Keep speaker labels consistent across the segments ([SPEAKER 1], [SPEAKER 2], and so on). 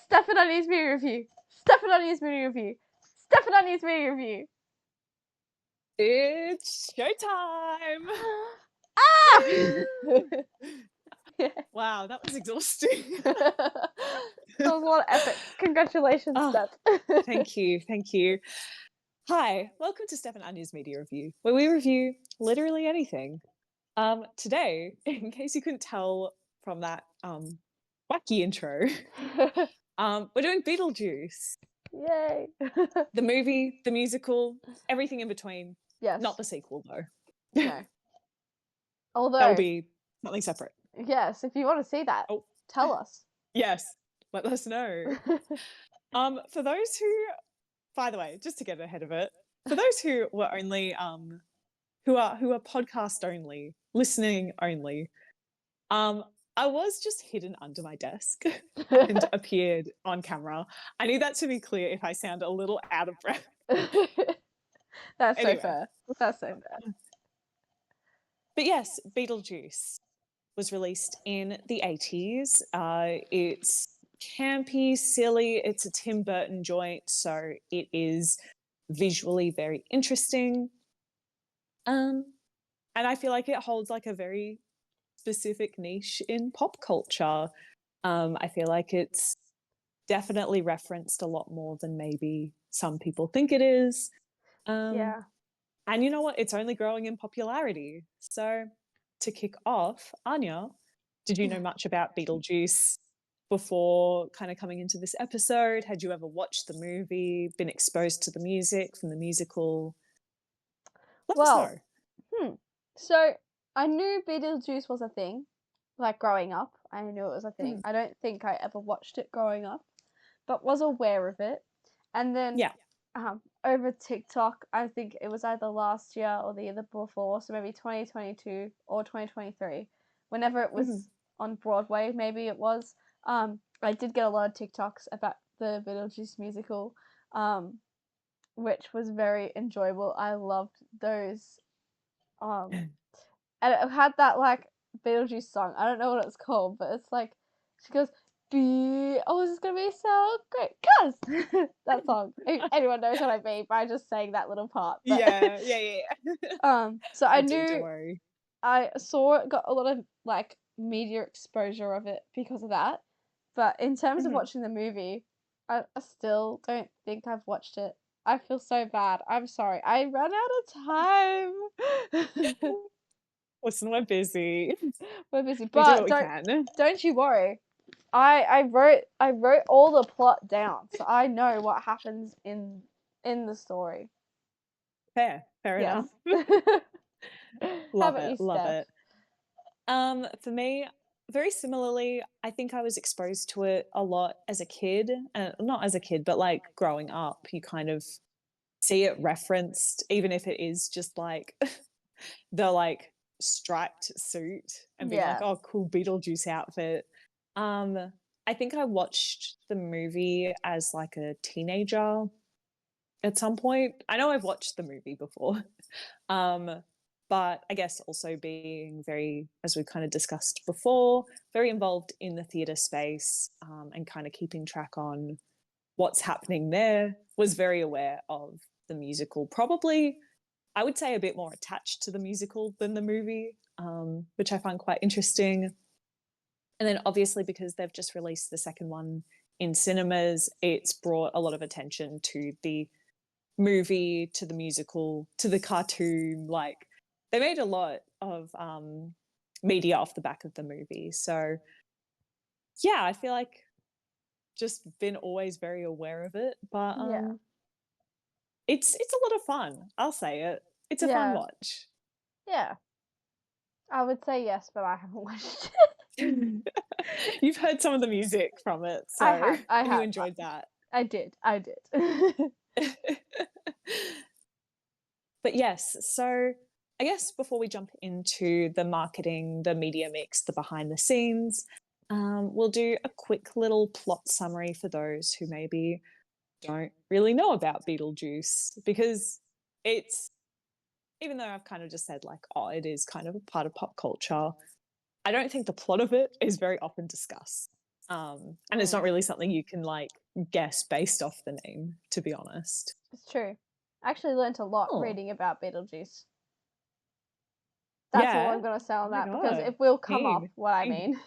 [SPEAKER 1] Steph and Anja's movie review. Steph and Anja's movie review. Steph and Anja's movie review.
[SPEAKER 2] It's showtime!
[SPEAKER 1] Ah!
[SPEAKER 2] Wow, that was exhausting.
[SPEAKER 1] That was a lot of effort. Congratulations, Steph.
[SPEAKER 2] Thank you. Hi, welcome to Steph and Anja's Media Review, where we review literally anything. Today, in case you couldn't tell from that wacky intro, we're doing Beetlejuice.
[SPEAKER 1] Yay.
[SPEAKER 2] The movie, the musical, everything in between.
[SPEAKER 1] Yes.
[SPEAKER 2] Not the sequel, though.
[SPEAKER 1] No. Although
[SPEAKER 2] that will be something separate.
[SPEAKER 1] Yes, if you want to see that, tell us.
[SPEAKER 2] Yes, let us know. For those who, by the way, just to get ahead of it, for those who were only who are podcast only, listening only, I was just hidden under my desk and appeared on camera. I need that to be clear if I sound a little out of breath.
[SPEAKER 1] That's anyway. So fair. That's so fair.
[SPEAKER 2] But yes, Beetlejuice was released in the 80s. It's campy, silly. It's a Tim Burton joint, so it is visually very interesting. And I feel like it holds like a very specific niche in pop culture. I feel like it's definitely referenced a lot more than maybe some people think it is.
[SPEAKER 1] Yeah.
[SPEAKER 2] And you know what? It's only growing in popularity. So to kick off, Anja, did you know much about Beetlejuice before kind of coming into this episode? Had you ever watched the movie, been exposed to the music from the musical? Let us know.
[SPEAKER 1] So I knew Beetlejuice was a thing, like growing up. I knew it was a thing. I don't think I ever watched it growing up, but was aware of it. And then over TikTok, I think it was either last year or the year before, so maybe 2022 or 2023, whenever it was on Broadway, maybe it was. I did get a lot of TikToks about the Beetlejuice musical, which was very enjoyable. I loved those. And it had that like Beetlejuice song. I don't know what it's called, but it's like she goes, Bee, oh, this is gonna be so great, cause that song. Anyone knows what I mean by just saying that little part. But,
[SPEAKER 2] yeah.
[SPEAKER 1] So I knew. I saw it, got a lot of like media exposure of it because of that. But in terms of watching the movie, I still don't think I've watched it. I feel so bad. I'm sorry. I ran out of time.
[SPEAKER 2] Listen, we're busy.
[SPEAKER 1] We're busy,
[SPEAKER 2] but
[SPEAKER 1] don't you worry. I wrote all the plot down, so I know what happens in the story.
[SPEAKER 2] Fair enough. Love it. For me, very similarly, I think I was exposed to it a lot as a kid, not as a kid, but like growing up, you kind of see it referenced, even if it is just like the like striped suit and being like, oh, cool Beetlejuice outfit. I think I watched the movie as like a teenager at some point. I know I've watched the movie before. But I guess also being very, as we've kind of discussed before, very involved in the theatre space and kind of keeping track on what's happening there, was very aware of the musical. Probably, I would say a bit more attached to the musical than the movie, which I find quite interesting. And then obviously because they've just released the second one in cinemas, it's brought a lot of attention to the movie, to the musical, to the cartoon. Like they made a lot of media off the back of the movie. So yeah, I feel like just been always very aware of it. But it's a lot of fun. I'll say it. It's a fun watch.
[SPEAKER 1] Yeah. I would say yes, but I haven't watched
[SPEAKER 2] it. You've heard some of the music from it, so
[SPEAKER 1] I have.
[SPEAKER 2] You enjoyed that.
[SPEAKER 1] I did.
[SPEAKER 2] But yes, so I guess before we jump into the marketing, the media mix, the behind the scenes, we'll do a quick little plot summary for those who maybe don't really know about Beetlejuice, because it's, even though I've kind of just said like, oh, it is kind of a part of pop culture, I don't think the plot of it is very often discussed. And it's not really something you can like guess based off the name, to be honest.
[SPEAKER 1] It's true. I actually learnt a lot
[SPEAKER 2] Oh.
[SPEAKER 1] reading about Beetlejuice. That's all I'm gonna say on that because it will come up what I mean.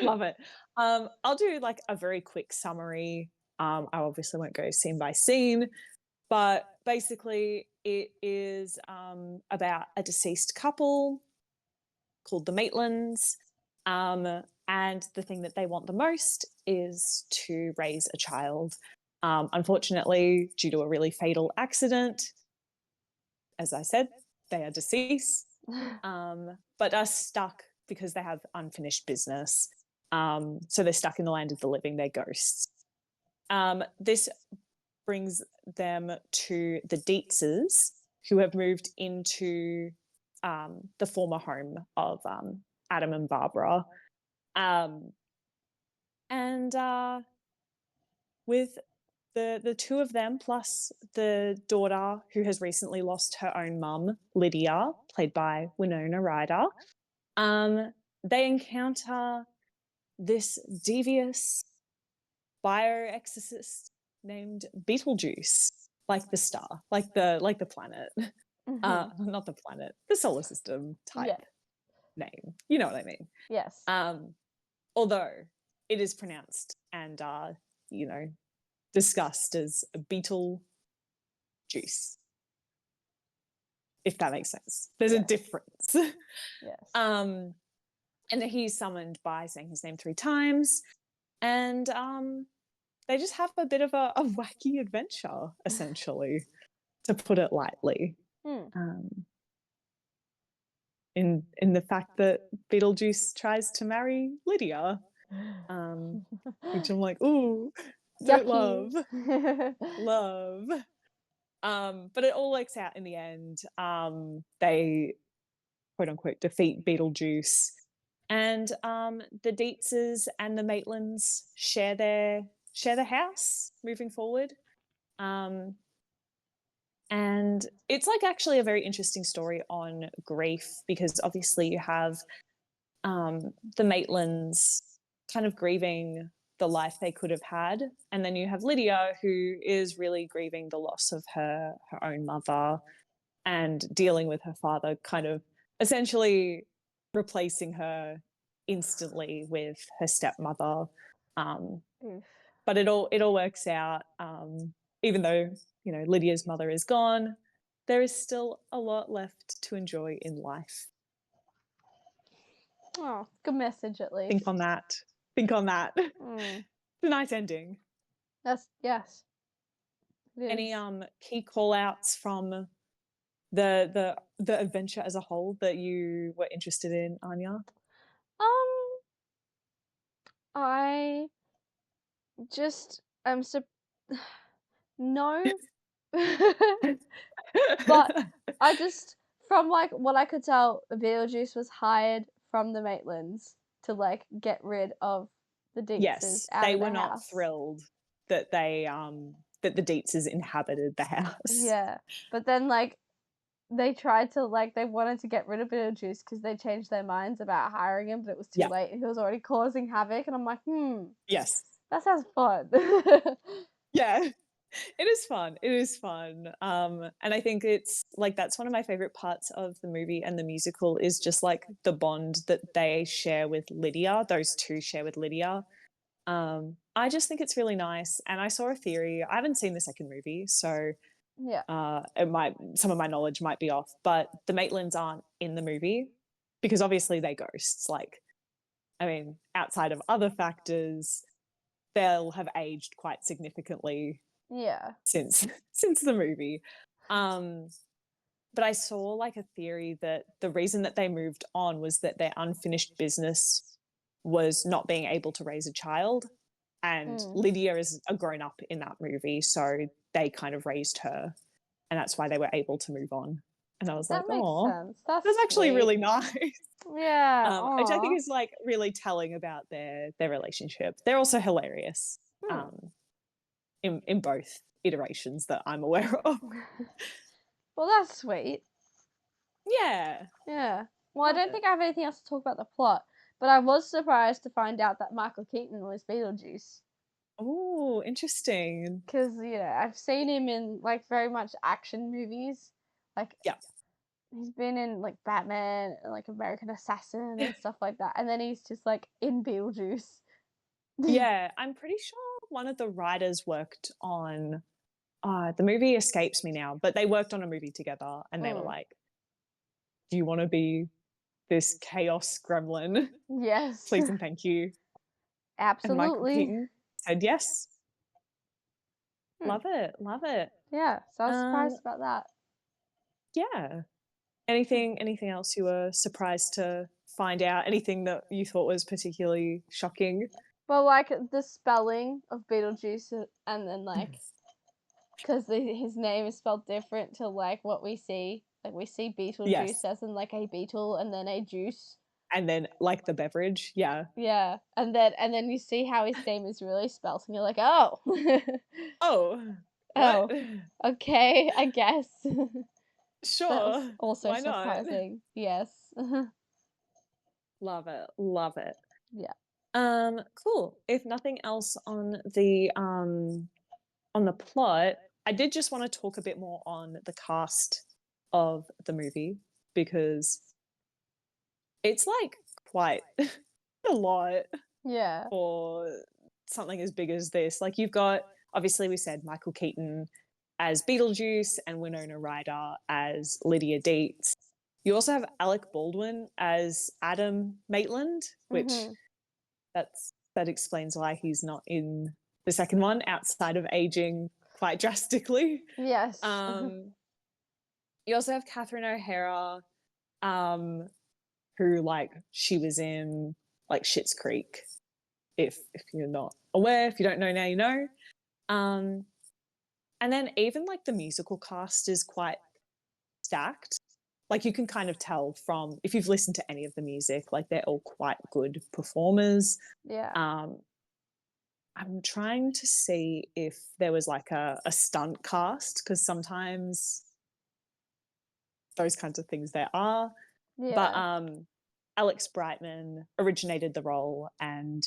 [SPEAKER 2] Love it. I'll do like a very quick summary. I obviously won't go scene by scene, but basically it is about a deceased couple called the Maitlands. And the thing that they want the most is to raise a child. Unfortunately, due to a really fatal accident, as I said, they are deceased, but are stuck because they have unfinished business. So they're stuck in the land of the living, they're ghosts. This brings them to the Dietzes, who have moved into the former home of Adam and Barbara. And with the two of them, plus the daughter who has recently lost her own mum, Lydia, played by Winona Ryder, they encounter this devious bioexorcist named Beetlejuice, like the star, like the planet, not the planet, the solar system type name. You know what I mean?
[SPEAKER 1] Yes.
[SPEAKER 2] Although it is pronounced and discussed as Beetlejuice, if that makes sense. There's a difference.
[SPEAKER 1] Yes.
[SPEAKER 2] And he's summoned by saying his name 3 times, and they just have a bit of a wacky adventure, essentially, to put it lightly. In the fact that Beetlejuice tries to marry Lydia, which I'm like, ooh, don't love. But it all works out in the end. They quote unquote defeat Beetlejuice, and the Dietzes and the Maitlands share their house moving forward. And it's like actually a very interesting story on grief, because obviously you have the Maitlands kind of grieving the life they could have had, and then you have Lydia, who is really grieving the loss of her own mother and dealing with her father kind of essentially replacing her instantly with her stepmother. But it all works out. Even though, Lydia's mother is gone, there is still a lot left to enjoy in life.
[SPEAKER 1] Oh, good message at least.
[SPEAKER 2] Think on that. It's a nice ending.
[SPEAKER 1] Yes.
[SPEAKER 2] Any key call outs from the adventure as a whole that you were interested in, Anja?
[SPEAKER 1] I just no. But I just, from like what I could tell, Beetlejuice was hired from the Maitlands to like get rid of the Dietzes.
[SPEAKER 2] Yes, they were not thrilled that that the Dietzes inhabited the house.
[SPEAKER 1] Yeah, but then like they tried to they wanted to get rid of Beetlejuice because they changed their minds about hiring him, but it was too late. He was already causing havoc, and I'm like,
[SPEAKER 2] yes,
[SPEAKER 1] that sounds fun.
[SPEAKER 2] Yeah. It is fun. And I think it's like that's one of my favorite parts of the movie and the musical is just like the bond that they share with Lydia. Those two share with Lydia. I just think it's really nice. And I saw a theory. I haven't seen the second movie, so some of my knowledge might be off. But the Maitlands aren't in the movie because obviously they're ghosts. Like, I mean, outside of other factors, they'll have aged quite significantly.
[SPEAKER 1] Yeah.
[SPEAKER 2] Since the movie. But I saw like a theory that the reason that they moved on was that their unfinished business was not being able to raise a child. And Lydia is a grown up in that movie, so they kind of raised her. And that's why they were able to move on. And I was
[SPEAKER 1] that
[SPEAKER 2] like, oh,
[SPEAKER 1] sense. That's
[SPEAKER 2] actually
[SPEAKER 1] sweet.
[SPEAKER 2] Really nice.
[SPEAKER 1] Yeah.
[SPEAKER 2] Which I think is like really telling about their relationship. They're also hilarious. In both iterations that I'm aware of.
[SPEAKER 1] Well, that's sweet.
[SPEAKER 2] Yeah.
[SPEAKER 1] Well, I don't think I have anything else to talk about the plot, But I was surprised to find out that Michael Keaton was Beetlejuice.
[SPEAKER 2] Oh, interesting.
[SPEAKER 1] Because, I've seen him in, like, very much action movies. Like,
[SPEAKER 2] Yeah.
[SPEAKER 1] he's been in, like, Batman and, like, American Assassin and stuff like that, and then he's just, like, in Beetlejuice.
[SPEAKER 2] Yeah, I'm pretty sure one of the writers worked on the movie escapes me now, but they worked on a movie together and they were
[SPEAKER 1] Mm.
[SPEAKER 2] like, "Do you wanna be this chaos gremlin?
[SPEAKER 1] Yes.
[SPEAKER 2] Please and thank you." And Michael
[SPEAKER 1] Absolutely.
[SPEAKER 2] Keaton said yes.
[SPEAKER 1] Hmm.
[SPEAKER 2] Love it, love it.
[SPEAKER 1] Yeah, so I was
[SPEAKER 2] Um,
[SPEAKER 1] surprised about that.
[SPEAKER 2] yeah.
[SPEAKER 1] Hmm.
[SPEAKER 2] Anything else you were surprised to find out? Anything that you thought was particularly shocking?
[SPEAKER 1] But, like, the spelling of Beetlejuice, and then, like, because his name is spelled different to, like, what we see. Like, we see Beetlejuice
[SPEAKER 2] Yes.
[SPEAKER 1] as in, like, a beetle and then a juice.
[SPEAKER 2] And then, like, the beverage, yeah.
[SPEAKER 1] Yeah, and then you see how his name is really spelt, and you're like, "Oh."
[SPEAKER 2] Oh, what?
[SPEAKER 1] Oh, okay, I guess. That was
[SPEAKER 2] Sure,
[SPEAKER 1] also
[SPEAKER 2] why not?
[SPEAKER 1] surprising. Yes.
[SPEAKER 2] Love it, love it.
[SPEAKER 1] Yeah.
[SPEAKER 2] Cool. If nothing else on the plot, I did just want to talk a bit more on the cast of the movie because it's like quite a lot
[SPEAKER 1] Yeah.
[SPEAKER 2] for something as big as this. Like you've got obviously we said Michael Keaton as Beetlejuice and Winona Ryder as Lydia Deetz. You also have Alec Baldwin as Adam Maitland, which
[SPEAKER 1] Mhm.
[SPEAKER 2] that explains why he's not in the second one outside of aging quite drastically.
[SPEAKER 1] Yes.
[SPEAKER 2] Um, you also have Catherine O'Hara, um, who like she was in like Schitt's Creek. If you're not aware, if you don't know now, you know. Um, and then even like the musical cast is quite stacked. Like you can kind of tell from if you've listened to any of the music, like they're all quite good performers.
[SPEAKER 1] Yeah.
[SPEAKER 2] Um, I'm trying to see if there was like a stunt cast because sometimes those kinds of things there are. But
[SPEAKER 1] Yeah.
[SPEAKER 2] Alex Brightman originated the role, and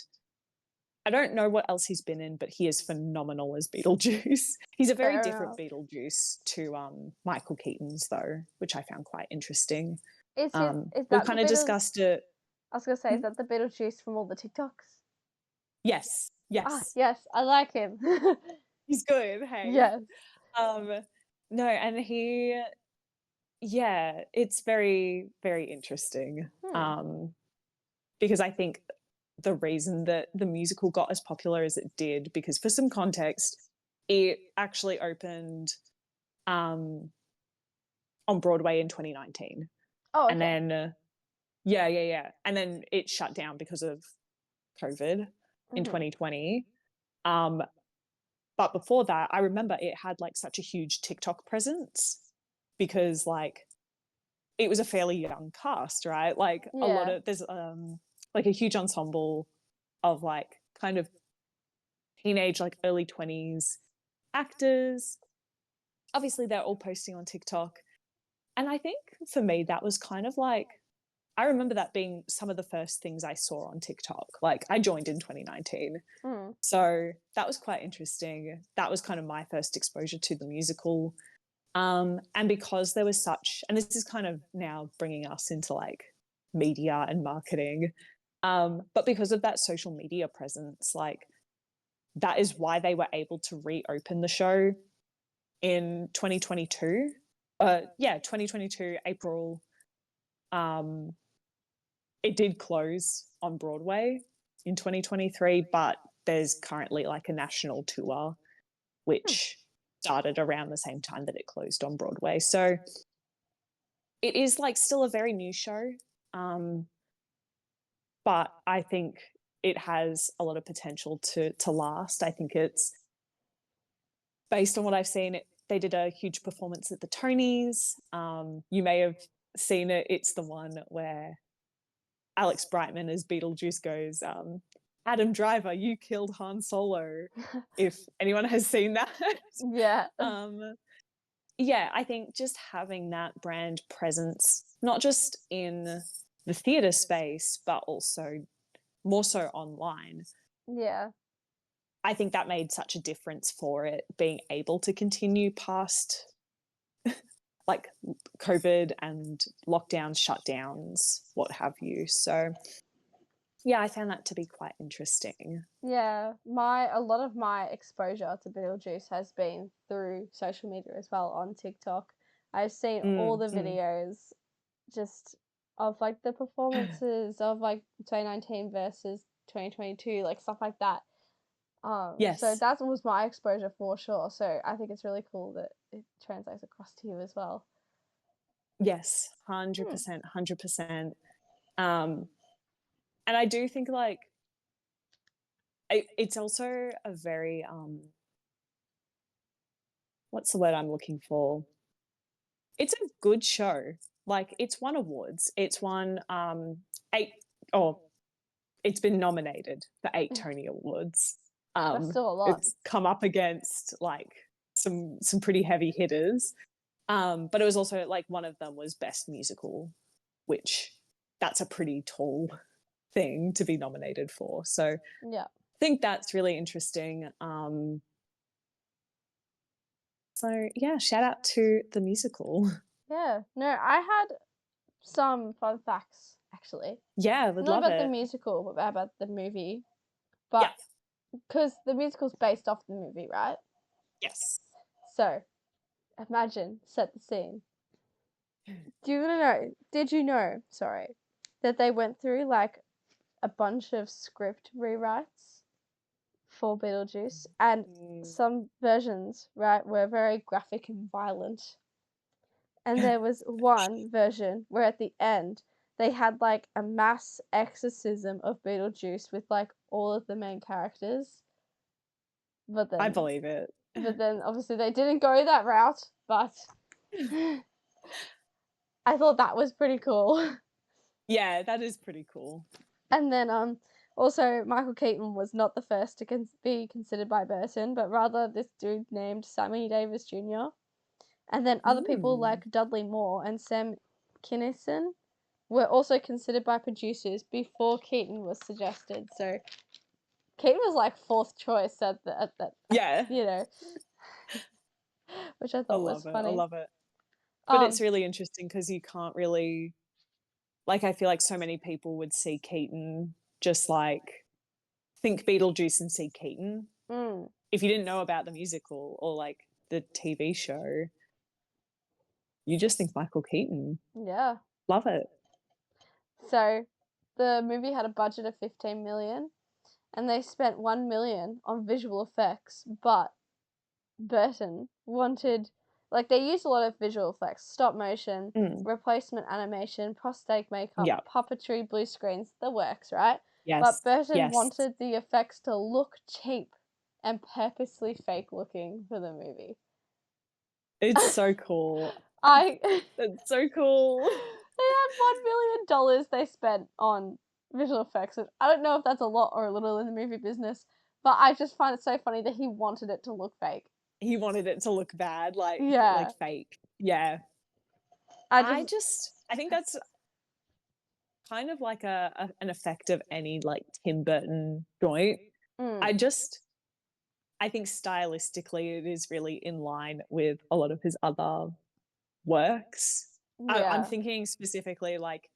[SPEAKER 2] I don't know what else he's been in, but he is phenomenal as Beetlejuice. He's a very
[SPEAKER 1] Fair
[SPEAKER 2] different
[SPEAKER 1] enough.
[SPEAKER 2] Beetlejuice to Michael Keaton's, though, which I found quite interesting.
[SPEAKER 1] Is
[SPEAKER 2] We've
[SPEAKER 1] that the
[SPEAKER 2] kind of
[SPEAKER 1] Beetle
[SPEAKER 2] discussed it.
[SPEAKER 1] I was gonna say, is
[SPEAKER 2] Hmm?
[SPEAKER 1] that the Beetlejuice from all the TikToks?
[SPEAKER 2] Yes,
[SPEAKER 1] Ah,
[SPEAKER 2] yes,
[SPEAKER 1] yes, I like him.
[SPEAKER 2] he's good. Hey,
[SPEAKER 1] Yes.
[SPEAKER 2] um, no, and yeah, it's very, very interesting.
[SPEAKER 1] Hmm.
[SPEAKER 2] Because I think the reason that the musical got as popular as it did, because for some context, it actually opened um, on Broadway in 2019.
[SPEAKER 1] Oh,
[SPEAKER 2] And
[SPEAKER 1] okay.
[SPEAKER 2] then, yeah. And then it shut down because of COVID in
[SPEAKER 1] Mhm.
[SPEAKER 2] 2020. Um, but before that, I remember it had like such a huge TikTok presence because like it was a fairly young cast, right? Like a lot
[SPEAKER 1] Yeah.
[SPEAKER 2] of there's like a huge ensemble of like kind of teenage, like early 20s actors. Obviously, they're all posting on TikTok. And I think for me, that was kind of like, I remember that being some of the first things I saw on TikTok. Like, I joined in 2019.
[SPEAKER 1] Mm.
[SPEAKER 2] So that was quite interesting. That was kind of my first exposure to the musical. And because there was such, and this is kind of now bringing us into like media and marketing, but because of that social media presence, like that is why they were able to reopen the show in 2022. 2022 April. Um, it did close on Broadway in 2023, but there's currently like a national tour
[SPEAKER 1] Hmm.
[SPEAKER 2] which started around the same time that it closed on Broadway. So it is like still a very new show, um, but I think it has a lot of potential to last. I think it's based on what I've seen. They did a huge performance at the Tonys. You may have seen it. It's the one where Alex Brightman as Beetlejuice goes, Adam Driver, you killed Han Solo. If anyone has seen that.
[SPEAKER 1] Yeah.
[SPEAKER 2] um, yeah, I think just having that brand presence, not just in the theatre space, but also more so online.
[SPEAKER 1] Yeah.
[SPEAKER 2] I think that made such a difference for it being able to continue past like COVID and lockdowns, shutdowns, what have you. So yeah, I found that to be quite interesting.
[SPEAKER 1] Yeah, a lot of my exposure to Beetlejuice has been through social media as well, on TikTok. I've seen all the videos just of like the performances of like 2019 versus 2022, like stuff like that. So that was my exposure for sure. So I think it's really cool that it translates across to you as well.
[SPEAKER 2] Yes, 100%, 100%. And I do think like it's also a very what's the word I'm looking for? It's a good show. Like it's won awards. It's won 8 or it's been nominated for 8 Tony Awards.
[SPEAKER 1] That's still a lot.
[SPEAKER 2] It's come up against like some pretty heavy hitters. But it was also like one of them was Best Musical, which that's a pretty tall thing to be nominated for. So
[SPEAKER 1] yeah,
[SPEAKER 2] I think that's really interesting. So yeah, shout out to the musical.
[SPEAKER 1] Yeah. No, I had some fun facts actually.
[SPEAKER 2] Yeah, would
[SPEAKER 1] Not
[SPEAKER 2] love
[SPEAKER 1] about the
[SPEAKER 2] it.
[SPEAKER 1] musical, but about the movie. But because the musical's based off the movie, right?
[SPEAKER 2] Yes.
[SPEAKER 1] So imagine, set the scene. Did you know, sorry, that they went through like a bunch of script rewrites for Beetlejuice, and some versions, right, were very graphic and violent. And there was one version where at the end they had like a mass exorcism of Beetlejuice with like all of the main characters. But then
[SPEAKER 2] I believe it.
[SPEAKER 1] Obviously they didn't go that route, but I thought that was pretty cool.
[SPEAKER 2] Yeah, that is pretty cool.
[SPEAKER 1] And then also Michael Keaton was not the first to be considered by Burton, but rather this dude named Sammy Davis Jr. And then other people like Dudley Moore and Sam Kinison were also considered by producers before Keaton was suggested. So Keaton was like fourth choice at that.
[SPEAKER 2] Yeah.
[SPEAKER 1] You know, which I thought was funny.
[SPEAKER 2] I love it. But it's really interesting because you can't really, like, I feel like so many people would see Keaton just like think Beetlejuice and see Keaton. If you didn't know about the musical or like the TV show, you just think Michael Keaton.
[SPEAKER 1] Yeah.
[SPEAKER 2] Love it.
[SPEAKER 1] So the movie had a budget of 15 million and they spent 1 million on visual effects, but Burton wanted, like, they used a lot of visual effects, stop motion, replacement animation, prosthetic makeup, puppetry, blue screens, the works, right?
[SPEAKER 2] Yes.
[SPEAKER 1] But Burton wanted the effects to look cheap and purposely fake looking for the movie.
[SPEAKER 2] It's so cool. That's so cool.
[SPEAKER 1] They had $1 million they spent on visual effects. I don't know if that's a lot or a little in the movie business, but I just find it so funny that he wanted it to look fake.
[SPEAKER 2] He wanted it to look bad, like fake. Yeah. I think that's kind of like an effect of any like Tim Burton joint. I think stylistically it is really in line with a lot of his other works. I'm thinking specifically like,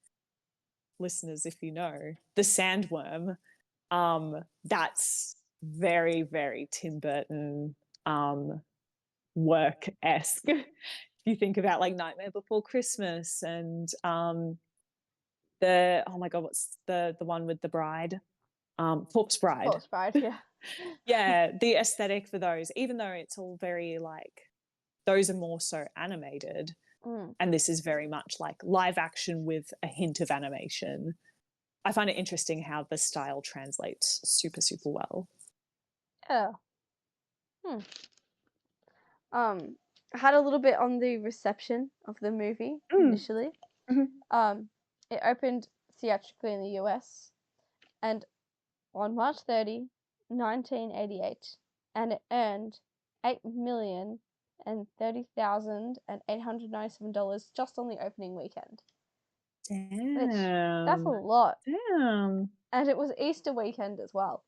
[SPEAKER 2] listeners, if you know, the Sandworm, that's very, very Tim Burton work-esque. If you think about like Nightmare Before Christmas and oh my god, what's the one with the bride? Corpse Bride.
[SPEAKER 1] Corpse Bride, yeah.
[SPEAKER 2] Yeah, the aesthetic for those, even though it's all very like, those are more so animated, and this is very much like live action with a hint of animation. I find it interesting how the style translates super, super well.
[SPEAKER 1] Yeah. I had a little bit on the reception of the movie initially. It opened theatrically in the US and on March 30, 1988, and it earned $8,030,897 just on the opening weekend. which that's a
[SPEAKER 2] Damn.
[SPEAKER 1] lot.
[SPEAKER 2] Damn.
[SPEAKER 1] And it was Easter weekend as well.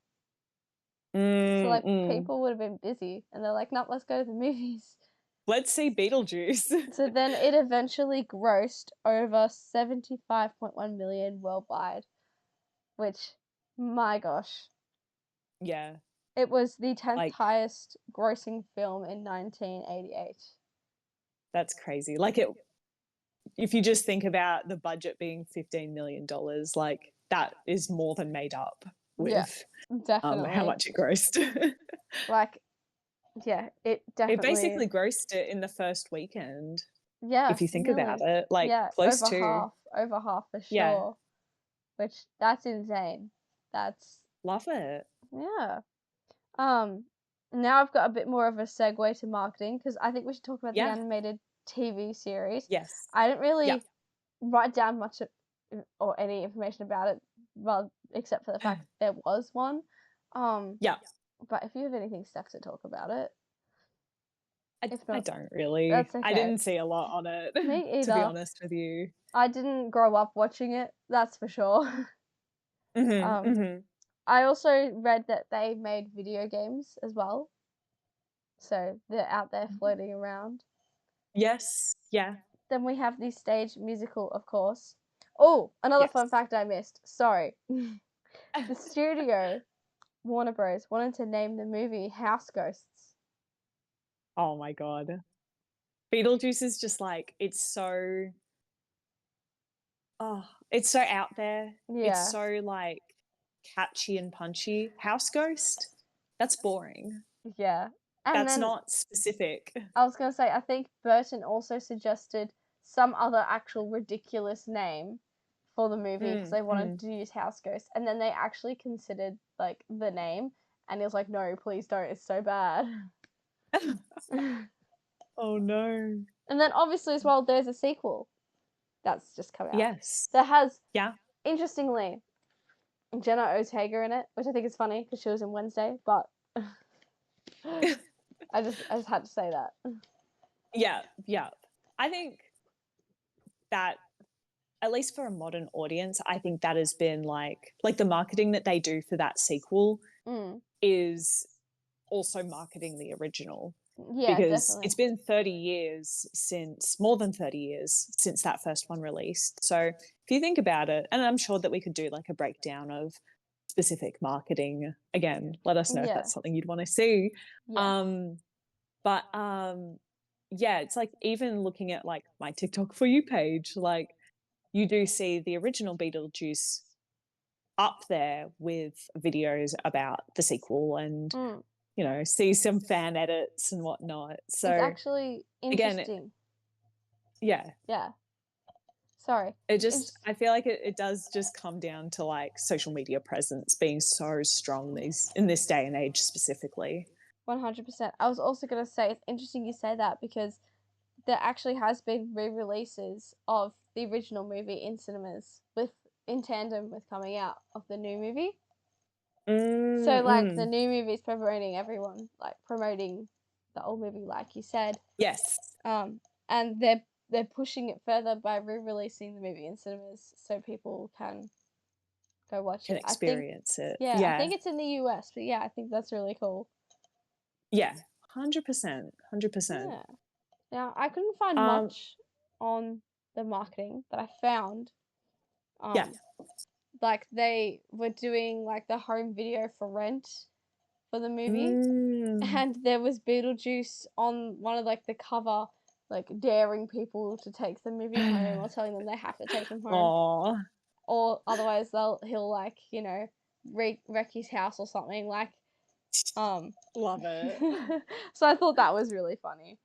[SPEAKER 1] So, like, people would have been busy, and they're like, "Nope, let's go to the movies."
[SPEAKER 2] Let's see Beetlejuice.
[SPEAKER 1] So then it eventually grossed over 75.1 million worldwide, which, my gosh,
[SPEAKER 2] Yeah.
[SPEAKER 1] it was the 10th
[SPEAKER 2] Like,
[SPEAKER 1] highest grossing film in 1988.
[SPEAKER 2] that's crazy. Like, if you just think about the budget being $15 million, like, that is more than made up
[SPEAKER 1] Yeah,
[SPEAKER 2] with how
[SPEAKER 1] definitely.
[SPEAKER 2] much it grossed.
[SPEAKER 1] Like, yeah, it
[SPEAKER 2] It
[SPEAKER 1] definitely.
[SPEAKER 2] basically grossed it in the first weekend,
[SPEAKER 1] Yeah,
[SPEAKER 2] if you think
[SPEAKER 1] nearly.
[SPEAKER 2] about it. Like,
[SPEAKER 1] Yeah,
[SPEAKER 2] close to.
[SPEAKER 1] over half for
[SPEAKER 2] Yeah.
[SPEAKER 1] sure. Which that's insane. That's
[SPEAKER 2] Love it.
[SPEAKER 1] yeah. Now I've got a bit more of a segue to marketing because I think we should talk about the
[SPEAKER 2] Yeah.
[SPEAKER 1] animated TV series.
[SPEAKER 2] Yes.
[SPEAKER 1] I didn't
[SPEAKER 2] Yeah.
[SPEAKER 1] really write down much or any information about it, well, except for the fact there was one.
[SPEAKER 2] Yeah.
[SPEAKER 1] But if you have anything, Steph, to talk about it, if
[SPEAKER 2] I
[SPEAKER 1] not,
[SPEAKER 2] don't really.
[SPEAKER 1] that's
[SPEAKER 2] I
[SPEAKER 1] okay.
[SPEAKER 2] didn't see a lot on it,
[SPEAKER 1] Me
[SPEAKER 2] to be
[SPEAKER 1] either.
[SPEAKER 2] honest with you.
[SPEAKER 1] I didn't grow up watching it, that's for sure. I also read that they made video games as well, so they're out there floating around.
[SPEAKER 2] Yes. Yeah.
[SPEAKER 1] Then we have the stage musical, of course. Oh, another
[SPEAKER 2] Yes.
[SPEAKER 1] fun fact I missed. Sorry. The studio, Warner Bros., wanted to name the movie House Ghosts.
[SPEAKER 2] Oh my God. Beetlejuice is just like, it's so out there.
[SPEAKER 1] Yeah.
[SPEAKER 2] It's so like catchy and punchy. House Ghost? That's boring.
[SPEAKER 1] Yeah. And
[SPEAKER 2] That's
[SPEAKER 1] then
[SPEAKER 2] not specific.
[SPEAKER 1] I was gonna say, I think Burton also suggested some other actual ridiculous name for the movie because they wanted to use House Ghost, and then they actually considered like the name, and he was like, "No, please don't. It's so bad."
[SPEAKER 2] Oh no.
[SPEAKER 1] And then obviously as well, there's a sequel that's just come out.
[SPEAKER 2] Yes.
[SPEAKER 1] That has,
[SPEAKER 2] Yeah.
[SPEAKER 1] interestingly, Jenna Ortega in it, which I think is funny because she was in Wednesday, but I just had to say that.
[SPEAKER 2] Yeah. Yeah. I think that, at least for a modern audience, I think that has been like the marketing that they do for that sequel is also marketing the original.
[SPEAKER 1] Yeah,
[SPEAKER 2] because
[SPEAKER 1] definitely.
[SPEAKER 2] it's been 30 years more than 30 years since that first one released. So if you think about it, and I'm sure that we could do like a breakdown of specific marketing, again, let us know if that's something you'd want to see.
[SPEAKER 1] Yes.
[SPEAKER 2] Yeah, it's like, even looking at like my TikTok For You page, like you do see the original Beetlejuice up there with videos about the sequel and see some fan edits and whatnot. So
[SPEAKER 1] it's actually interesting.
[SPEAKER 2] Again, yeah.
[SPEAKER 1] Sorry.
[SPEAKER 2] I feel like it does just come down to like social media presence being so strong in this day and age specifically.
[SPEAKER 1] 100%. I was also going to say, it's interesting you say that because there actually has been re-releases of the original movie in cinemas in tandem with coming out of the new movie. So like the new movie is promoting everyone, like promoting the old movie, like you said.
[SPEAKER 2] Yes.
[SPEAKER 1] And they're pushing it further by re-releasing the movie in cinemas so people can go watch it.
[SPEAKER 2] Experience it.
[SPEAKER 1] Yeah, I think it's in the US, but yeah, I think that's really cool.
[SPEAKER 2] Yeah, 100%. 100%.
[SPEAKER 1] Yeah. Now, I couldn't find much on the marketing, but I found like they were doing like the home video for Rent for the movie, and there was Beetlejuice on one of like the cover, like daring people to take the movie home or telling them they have to take them home.
[SPEAKER 2] Aww.
[SPEAKER 1] Or otherwise he'll like, wreck his house or something, like
[SPEAKER 2] Love it.
[SPEAKER 1] So I thought that was really funny.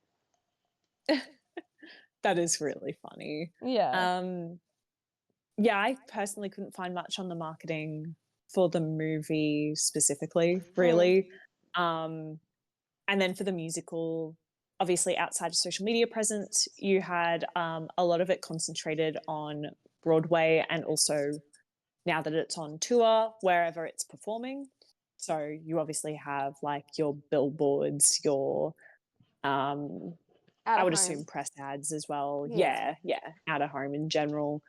[SPEAKER 2] That is really funny.
[SPEAKER 1] Yeah.
[SPEAKER 2] Yeah, I personally couldn't find much on the marketing for the movie specifically, really. And then for the musical, obviously outside of social media presence, you had a lot of it concentrated on Broadway, and also now that it's on tour, wherever it's performing. So you obviously have like your billboards, your I would assume press ads as well. Yeah, out of home in general.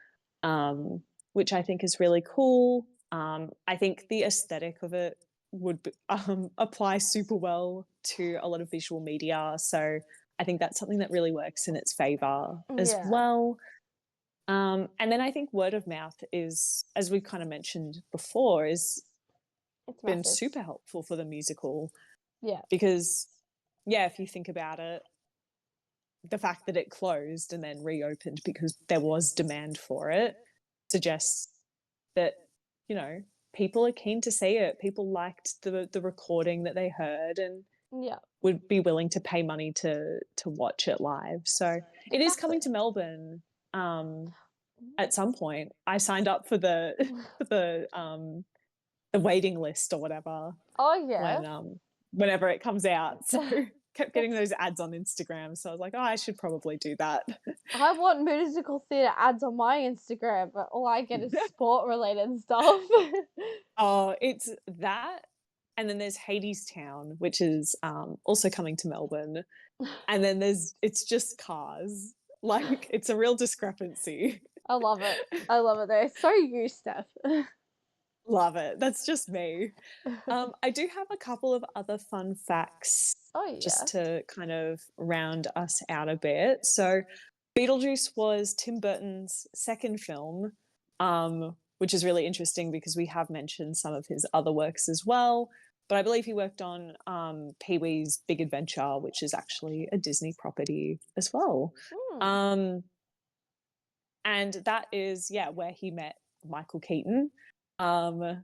[SPEAKER 2] which I think is really cool. I think the aesthetic of it would apply super well to a lot of visual media. So I think that's something that really works in its favor as well. And then I think word of mouth is, as we kind of mentioned before, is been super helpful for the musical.
[SPEAKER 1] Yeah.
[SPEAKER 2] Because, yeah, if you think about it, the fact that it closed and then reopened because there was demand for it suggests that, you know, people are keen to see it. People liked the recording that they heard and would be willing to pay money to watch it live. So it is coming to Melbourne at some point. I signed up for the waiting list or whatever.
[SPEAKER 1] Oh yeah.
[SPEAKER 2] Whenever it comes out. So kept getting those ads on Instagram. So I was like, oh, I should probably do that.
[SPEAKER 1] I want musical theatre ads on my Instagram, but all I get is sport related stuff.
[SPEAKER 2] Oh, it's that. And then there's Hadestown, which is also coming to Melbourne. And then it's just cars. Like, it's a real discrepancy.
[SPEAKER 1] I love it. I love it. They're so you, Steph.
[SPEAKER 2] Love it. That's just me. I do have a couple of other fun facts just to kind of round us out a bit. So Beetlejuice was Tim Burton's second film, which is really interesting because we have mentioned some of his other works as well. But I believe he worked on Pee-wee's Big Adventure, which is actually a Disney property as well. And that is, where he met Michael Keaton. And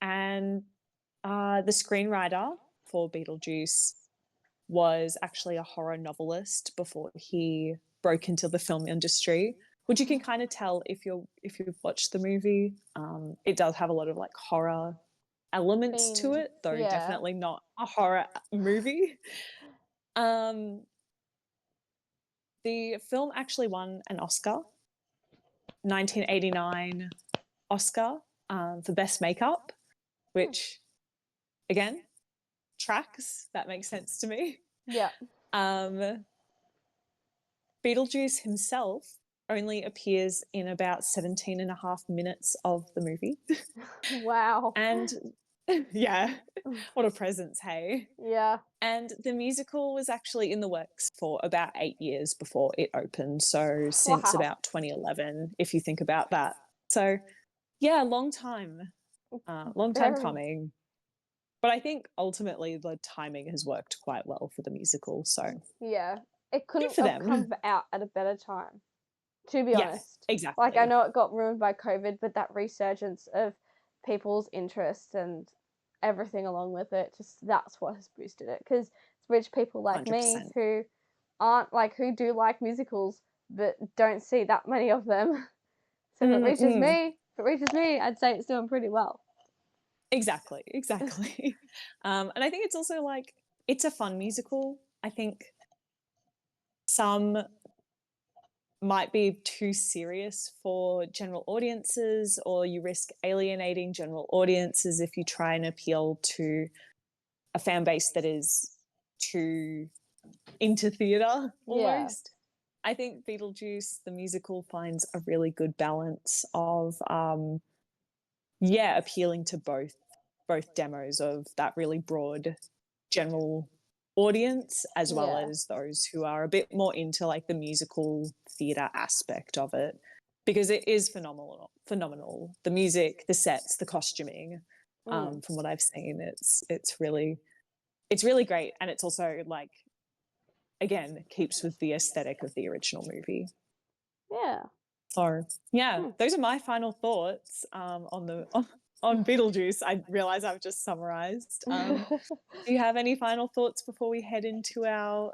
[SPEAKER 2] the screenwriter for Beetlejuice was actually a horror novelist before he broke into the film industry, which you can kind of tell if you've watched the movie. It does have a lot of like horror elements to it, though definitely not a horror movie. The film actually won an Oscar, 1989 Oscar for Best Makeup, which, again, tracks. That makes sense to me.
[SPEAKER 1] Yeah.
[SPEAKER 2] Beetlejuice himself only appears in about 17 and a half minutes of the movie.
[SPEAKER 1] Wow.
[SPEAKER 2] And yeah, what a presence, hey?
[SPEAKER 1] Yeah.
[SPEAKER 2] And the musical was actually in the works for about 8 years before it opened. So since about 2011, if you think about that. So yeah, long time coming. But I think ultimately the timing has worked quite well for the musical. So
[SPEAKER 1] yeah, it couldn't have come out at a better time, to be honest.
[SPEAKER 2] Exactly.
[SPEAKER 1] Like, I know it got ruined by COVID, but that resurgence of people's interest and everything along with it, just that's what has boosted it. Because it's rich people like
[SPEAKER 2] 100%.
[SPEAKER 1] me who aren't like, who do like musicals, but don't see that many of them. So if it reaches me, I'd say it's doing pretty well.
[SPEAKER 2] Exactly. And I think it's also like, it's a fun musical. I think some might be too serious for general audiences, or you risk alienating general audiences if you try and appeal to a fan base that is too into theatre almost. I think Beetlejuice, the musical, finds a really good balance of appealing to both demos of that really broad general audience, as well as those who are a bit more into like the musical theatre aspect of it, because it is phenomenal. The music, the sets, the costuming, from what I've seen, it's really great. And it's also like, again, keeps with the aesthetic of the original movie.
[SPEAKER 1] Yeah.
[SPEAKER 2] So those are my final thoughts on Beetlejuice. I realize I've just summarized. Do you have any final thoughts before we head into our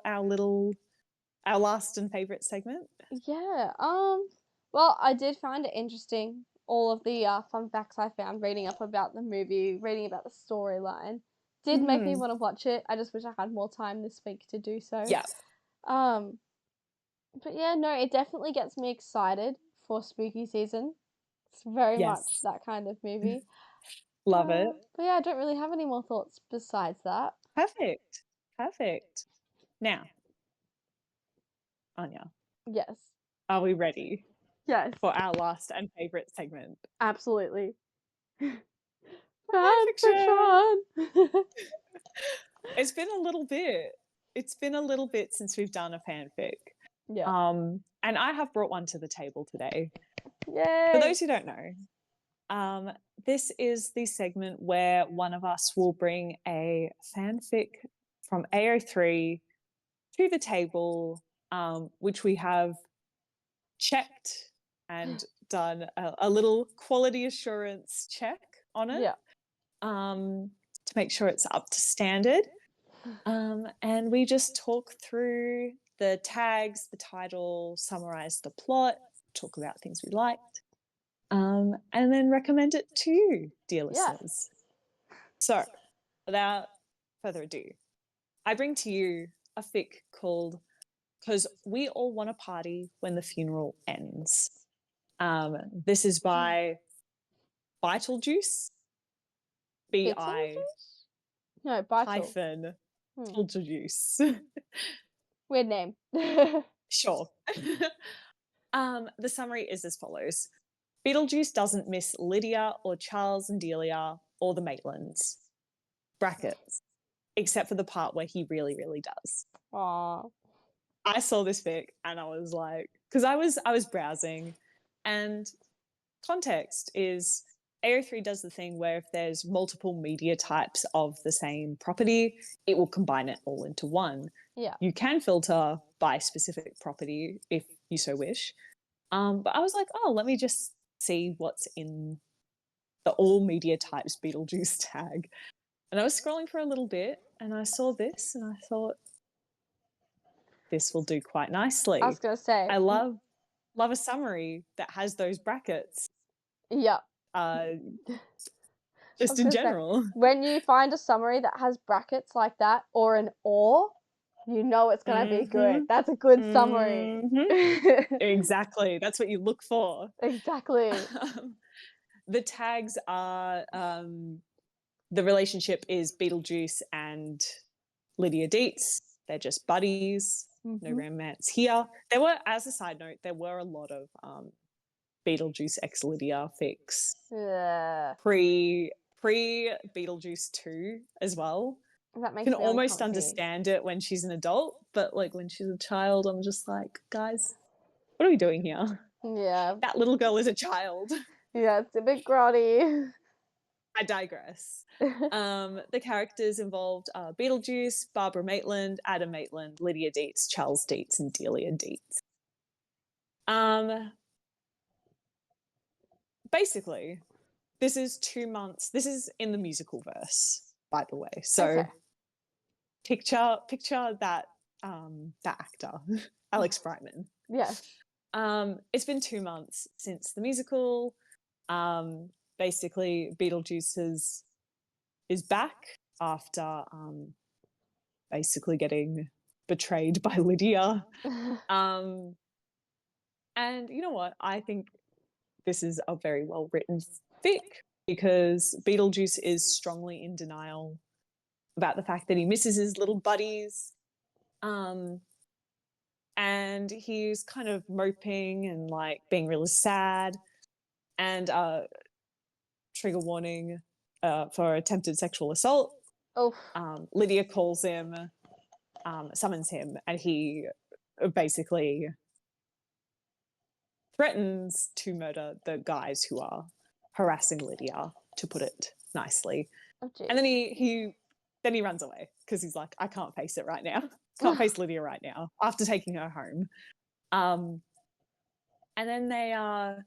[SPEAKER 2] last and favorite segment?
[SPEAKER 1] Yeah. Well, I did find it interesting, all of the fun facts I found reading up about the movie, reading about the storyline. Did make me want to watch it. I just wish I had more time this week to do so.
[SPEAKER 2] Yeah.
[SPEAKER 1] But yeah, no, it definitely gets me excited for spooky season. It's very much that kind of movie.
[SPEAKER 2] Love it.
[SPEAKER 1] But yeah, I don't really have any more thoughts besides that.
[SPEAKER 2] Perfect. Now, Anja.
[SPEAKER 1] Yes.
[SPEAKER 2] Are we ready?
[SPEAKER 1] Yes.
[SPEAKER 2] for our last and favourite segment.
[SPEAKER 1] Absolutely.
[SPEAKER 2] Fan fiction!
[SPEAKER 1] Fanfiction!
[SPEAKER 2] It's been a little bit. It's been a little bit since we've done a fanfic.
[SPEAKER 1] Yeah.
[SPEAKER 2] And I have brought one to the table today.
[SPEAKER 1] Yay!
[SPEAKER 2] For those who don't know, this is the segment where one of us will bring a fanfic from AO3 to the table, which we have checked and done a little quality assurance check on it,
[SPEAKER 1] Yeah.
[SPEAKER 2] to make sure it's up to standard. And we just talk through the tags, the title, summarize the plot, talk about things we liked, and then recommend it to you, dear listeners. So, without further ado, I bring to you a fic called "'Cause We All Want a Party When the Funeral Ends." This is by Beetlejuice, B-I
[SPEAKER 1] No, Beetle.
[SPEAKER 2] hyphen Beetlejuice.
[SPEAKER 1] Weird name.
[SPEAKER 2] Sure. The summary is as follows. Beetlejuice doesn't miss Lydia or Charles and Delia or the Maitlands. Brackets. Except for the part where he really, really does.
[SPEAKER 1] Aww.
[SPEAKER 2] I saw this fic and I was like, because I was browsing, and context is AO3 does the thing where if there's multiple media types of the same property, it will combine it all into one.
[SPEAKER 1] Yeah.
[SPEAKER 2] You can filter by specific property if you so wish. But I was like, oh, let me just see what's in the all media types Beetlejuice tag. And I was scrolling for a little bit and I saw this and I thought, this will do quite nicely.
[SPEAKER 1] I was going to say.
[SPEAKER 2] I love a summary that has those brackets.
[SPEAKER 1] Yeah.
[SPEAKER 2] Just in general.
[SPEAKER 1] When you find a summary that has brackets like that or an or, you know it's going to be good. That's a good summary.
[SPEAKER 2] Exactly. That's what you look for.
[SPEAKER 1] Exactly.
[SPEAKER 2] The tags are, the relationship is Beetlejuice and Lydia Dietz. They're just buddies. No romance here. There were, as a side note, there were a lot of Beetlejuice x Lydia fics.
[SPEAKER 1] Yeah.
[SPEAKER 2] Pre Beetlejuice 2 as well.
[SPEAKER 1] That makes
[SPEAKER 2] can
[SPEAKER 1] me
[SPEAKER 2] almost
[SPEAKER 1] uncomfy.
[SPEAKER 2] understand it when she's an adult, but like when she's a child, I'm just like, guys, what are we doing here?
[SPEAKER 1] Yeah.
[SPEAKER 2] That little girl is a child.
[SPEAKER 1] Yeah, it's a bit grotty.
[SPEAKER 2] I digress. The characters involved are Beetlejuice, Barbara Maitland, Adam Maitland, Lydia Dietz, Charles Dietz, and Delia Dietz. Basically, this is 2 months. This is in the musical verse, by the way. So picture that that actor, Alex Brightman.
[SPEAKER 1] Yes.
[SPEAKER 2] It's been 2 months since the musical. Basically, Beetlejuice is back after basically getting betrayed by Lydia. And you know what? I think this is a very well written fic because Beetlejuice is strongly in denial about the fact that he misses his little buddies. And he's kind of moping and like being really sad. And trigger warning for attempted sexual assault. Lydia calls him, summons him, and he basically threatens to murder the guys who are harassing Lydia, to put it nicely. And then he runs away because he's like, I can't face it right now. Can't face Lydia right now after taking her home. And then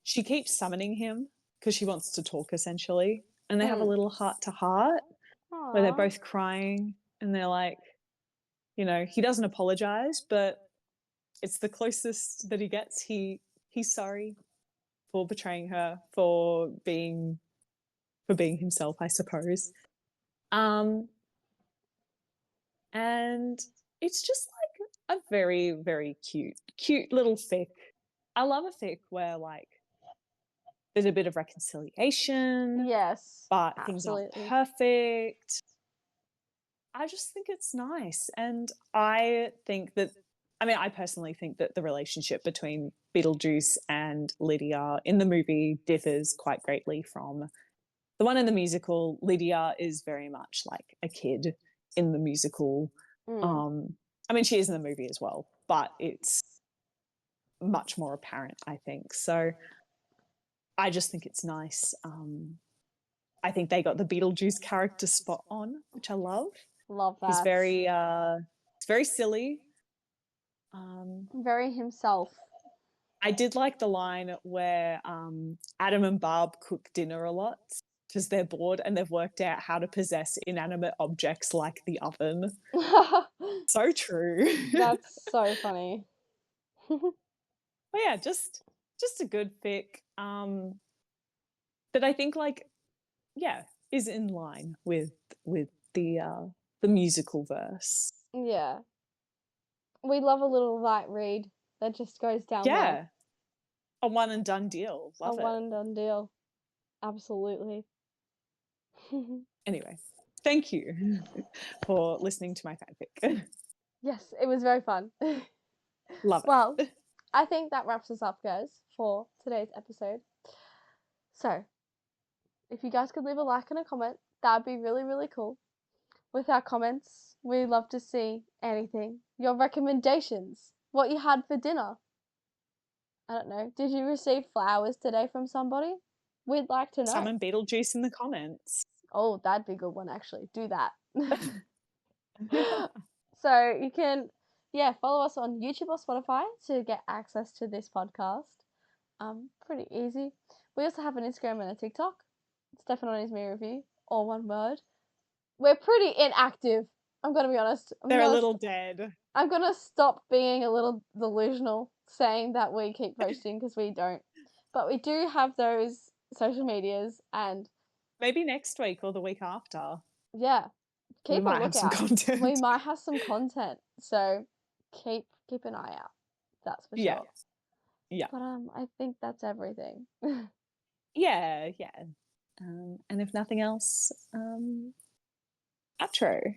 [SPEAKER 2] she keeps summoning him because she wants to talk, essentially. And they have a little heart-to-heart where they're both crying and they're like, you know, he doesn't apologize, but it's the closest that he gets. He's sorry for betraying her, for being himself, I suppose. And it's just like a very, very cute little fic. I love a fic where like there's a bit of reconciliation.
[SPEAKER 1] Yes.
[SPEAKER 2] But things aren't perfect. I just think it's nice. And I think that I mean, I personally think that the relationship between Beetlejuice and Lydia in the movie differs quite greatly from the one in the musical. Lydia is very much like a kid in the musical. I mean, she is in the movie as well, but it's much more apparent, I think. So I just think it's nice. I think they got the Beetlejuice character spot on, which I love.
[SPEAKER 1] Love that.
[SPEAKER 2] He's very, it's very silly.
[SPEAKER 1] Very himself.
[SPEAKER 2] I did like the line where Adam and Barb cook dinner a lot because they're bored and they've worked out how to possess inanimate objects like the oven. So true.
[SPEAKER 1] That's so funny.
[SPEAKER 2] But yeah, just a good fic that I think is in line with the musical verse.
[SPEAKER 1] Yeah. We love a little light read that just goes down well.
[SPEAKER 2] Yeah. A one and done deal. Love it.
[SPEAKER 1] A one and done deal. Absolutely.
[SPEAKER 2] Anyway, thank you for listening to my fanfic.
[SPEAKER 1] Yes, it was very fun.
[SPEAKER 2] Love it.
[SPEAKER 1] Well, I think that wraps us up, guys, for today's episode. So, if you guys could leave a like and a comment, that'd be really, really cool. With our comments, we love to see anything. Your recommendations, what you had for dinner. I don't know. Did you receive flowers today from somebody? We'd like to know.
[SPEAKER 2] Summon Beetlejuice in the comments.
[SPEAKER 1] Oh, that'd be a good one, actually. Do that. So you can, follow us on YouTube or Spotify to get access to this podcast. Pretty easy. We also have an Instagram and a TikTok. Steph and Anja's Me Review, all one word. We're pretty inactive. I'm gonna be honest.
[SPEAKER 2] They're a little dead.
[SPEAKER 1] I'm gonna stop being a little delusional saying that we keep posting because we don't. But we do have those social medias, and
[SPEAKER 2] maybe next week or the week after.
[SPEAKER 1] Yeah.
[SPEAKER 2] We might have some content.
[SPEAKER 1] We might have some content. So keep an eye out. That's for sure.
[SPEAKER 2] Yeah.
[SPEAKER 1] But I think that's everything.
[SPEAKER 2] Yeah. And if nothing else, outro.